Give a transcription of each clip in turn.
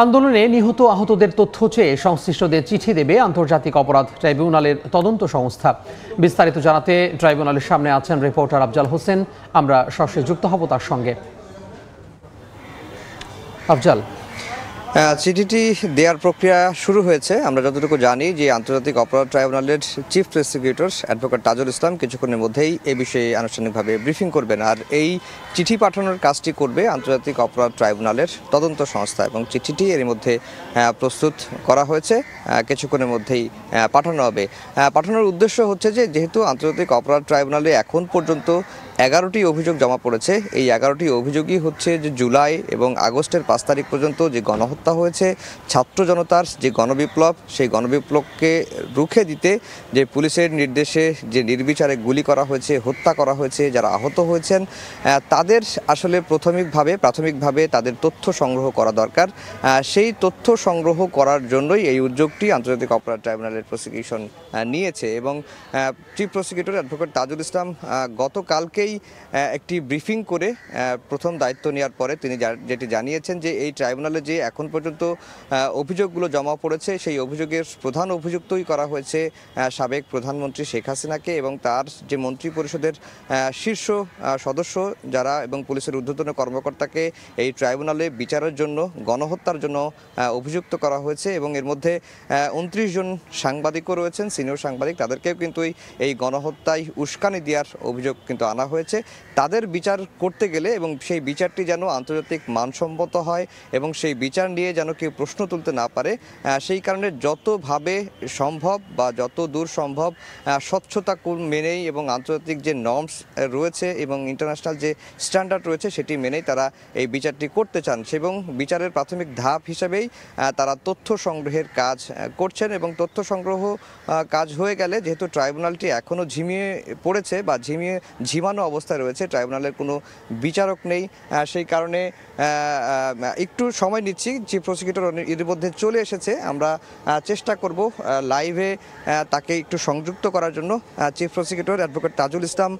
আন্দোলনে নিহত আহতদের তথ্য চেয়ে সংশ্লিষ্টদের চিঠি দেবে আন্তর্জাতিক অপরাধ ট্রাইব্যুনালের তদন্ত সংস্থা। বিস্তারিত জানাতে ট্রাইব্যুনালের সামনে আছেন রিপোর্টার আফজাল হোসেন। আমরা সরাসরি যুক্ত হব তার সঙ্গে। আফজাল, চিঠিটি দেওয়ার প্রক্রিয়া শুরু হয়েছে। আমরা যতটুকু জানি যে আন্তর্জাতিক অপরাধ ট্রাইব্যুনালের chief prosecutor advocate Tajul Islam কিছুক্ষণের মধ্যেই এই বিষয়ে আনুষ্ঠানিকভাবে ব্রিফিং করবেন। আর এই চিঠি পাঠানোর কাজটি করবে আন্তর্জাতিক অপরাধ ট্রাইব্যুনালের তদন্ত সংস্থা এবং চিঠিটি এর মধ্যে প্রস্তুত করা হয়েছে, কিছুক্ষণের মধ্যেই পাঠানো হবে। পাঠানোর উদ্দেশ্য হচ্ছে যে যেহেতু আন্তর্জাতিক অপরাধ ট্রাইব্যুনালে এখন পর্যন্ত 11টি অভিযোগ জমা পড়েছে, এই 11টি অভিযোগই হচ্ছে যে জুলাই এবং আগস্টের 5 তারিখ পর্যন্ত যে গণহত্যা হয়েছে, ছাত্র জনতার যে গণবিপ্লব, সেই গণবিপ্লবকে রুখে দিতে যে পুলিশের নির্দেশে যে নির্বিচারে গুলি করা হয়েছে, হত্যা করা হয়েছে, যারা আহত হয়েছেন তাদের আসলে প্রাথমিকভাবে তাদের তথ্য সংগ্রহ করা দরকার। সেই তথ্য সংগ্রহ করার জন্যই এই উদ্যোগটি আন্তর্জাতিক অপরাধ ট্রাইব্যুনালের প্রসিকিউশন নিয়েছে এবং chief prosecutor advocate Tajul Islam গতকালকেই একটি ব্রিফিং করে প্রথম দায়িত্ব নেওয়ার পরে তিনি যেটি জানিয়েছেন যে এই ট্রাইব্যুনালে যে এখন পর্যন্ত অভিযোগগুলো জমা পড়েছে সেই অভিযোগের প্রধান অভিযুক্তই করা হয়েছে সাবেক প্রধানমন্ত্রী শেখ হাসিনাকে এবং তার যে মন্ত্রী পরিষদের শীর্ষ সদস্য যারা এবং পুলিশের ঊর্ধ্বতন কর্মকর্তাকে এই ট্রাইব্যুনালে বিচারের জন্য গণহত্যার জন্য অভিযুক্ত করা হয়েছে এবং এর মধ্যে 29 জন সাংবাদিকও রয়েছেন, সিনিয়র সাংবাদিক, তাদেরকেও কিন্তু এই গণহত্যায় উস্কানি দেওয়ার অভিযোগ কিন্তু আনা হয়েছে। তাদের বিচার করতে গেলে এবং সেই বিচারটি যেন আন্তর্জাতিক মানসম্মত হয় এবং সেই বিচার নিয়ে যেন কেউ প্রশ্ন তুলতে না পারে, সেই কারণে যতভাবে সম্ভব বা যত দূর সম্ভব স্বচ্ছতা মেনেই এবং আন্তর্জাতিক যে নর্মস রয়েছে এবং ইন্টারন্যাশনাল যে স্ট্যান্ডার্ড রয়েছে সেটি মেনেই তারা এই বিচারটি করতে চান এবং বিচারের প্রাথমিক ধাপ হিসেবেই তারা তথ্য সংগ্রহের কাজ করছেন এবং তথ্য সংগ্রহ কাজ হয়ে গেলে যেহেতু ট্রাইব্যুনালটি এখনও ঝিমিয়ে পড়েছে বা ঝিমানো অবস্থায় রয়েছে, ট্রাইব্যুনালের কোনো বিচারক নেই, সেই কারণে একটু সময় নিচ্ছি। চিফ প্রসিকিউটর এর মধ্যে চলে এসেছে, আমরা চেষ্টা করব লাইভে তাকে একটু সংযুক্ত করার জন্য। Chief prosecutor advocate Tajul Islam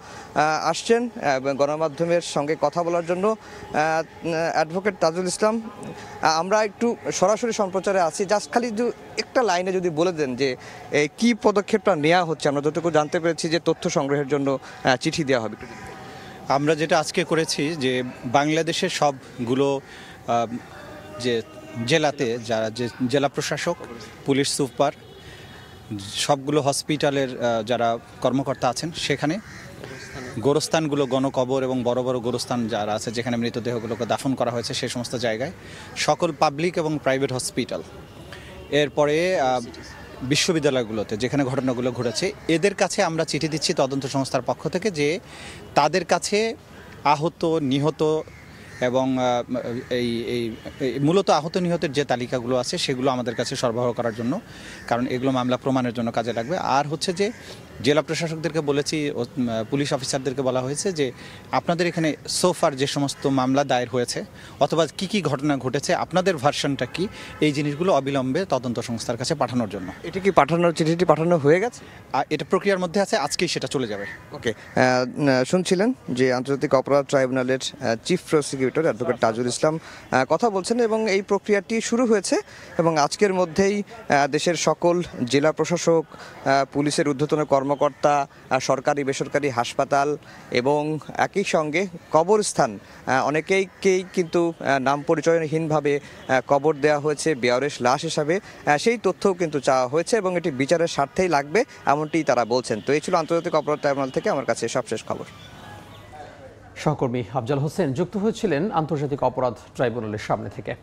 আসছেন গণমাধ্যমের সঙ্গে কথা বলার জন্য। অ্যাডভোকেট তাজুল ইসলাম, আমরা একটু সরাসরি সম্প্রচারে আছি, জাস্ট খালি একটা লাইনে যদি বলে দেন যে কি পদক্ষেপটা নেওয়া হচ্ছে। আমরা যতটুকু জানতে পেরেছি যে তথ্য সংগ্রহের জন্য চিঠি দেওয়া হবে। আমরা যেটা আজকে করেছি যে বাংলাদেশের সবগুলো যে জেলাতে যারা যে জেলা প্রশাসক, পুলিশ সুপার, সবগুলো হসপিটালের যারা কর্মকর্তা আছেন সেখানে গোরস্থানগুলো, গণকবর এবং বড় বড় গোরস্থান যারা আছে যেখানে মৃতদেহগুলোকে দাফন করা হয়েছে সেই সমস্ত জায়গায়, সকল পাবলিক এবং প্রাইভেট হসপিটাল, এরপরে বিশ্ববিদ্যালয়গুলোতে যেখানে ঘটনাগুলো ঘটেছে এদের কাছে আমরা চিঠি দিচ্ছি তদন্ত সংস্থার পক্ষ থেকে যে তাদের কাছে আহত, নিহত এবং এই মূলত আহত নিহতের যে তালিকাগুলো আছে সেগুলো আমাদের কাছে সরবরাহ করার জন্য, কারণ এগুলো মামলা প্রমাণের জন্য কাজে লাগবে। আর হচ্ছে যে জেলা প্রশাসকদেরকে বলেছি, পুলিশ অফিসারদেরকে বলা হয়েছে যে আপনাদের এখানে সোফার যে সমস্ত মামলা দায়ের হয়েছে অথবা কি ঘটনা ঘটেছে আপনাদের ভার্সনটা কি, এই জিনিসগুলো অবিলম্বে তদন্ত সংস্থার কাছে পাঠানোর জন্য। এটা কি চিঠিটি পাঠানো হয়ে গেছে? এটা প্রক্রিয়ার মধ্যে আছে, আজকেই সেটা চলে যাবে। ওকে, শুনছিলেন যে আন্তর্জাতিক অপরাধ ট্রাইব্যুনালের chief prosecutor advocate Tajul Islam কথা বলছেন এবং এই প্রক্রিয়াটি শুরু হয়েছে এবং আজকের মধ্যেই দেশের সকল জেলা প্রশাসক, পুলিশের ঊর্ধ্বতন কর্মকর্তা, সরকারি বেসরকারি হাসপাতাল এবং একই সঙ্গে কবরস্থান অনেকেইকেই কিন্তু নাম পরিচয়হীনভাবে কবর দেওয়া হয়েছে বেয়ারেশ লাশ হিসাবে, সেই তথ্যও কিন্তু চাওয়া হয়েছে এবং এটি বিচারের স্বার্থেই লাগবে এমনটি তারা বলছেন। তো এই ছিল আন্তর্জাতিক অপরাধ ট্রাইব্যুনাল থেকে আমার কাছে সবশেষ খবর। সহকর্মী আফজাল হোসেন যুক্ত হয়েছিলেন আন্তর্জাতিক অপরাধ ট্রাইব্যুনালের সামনে থেকে।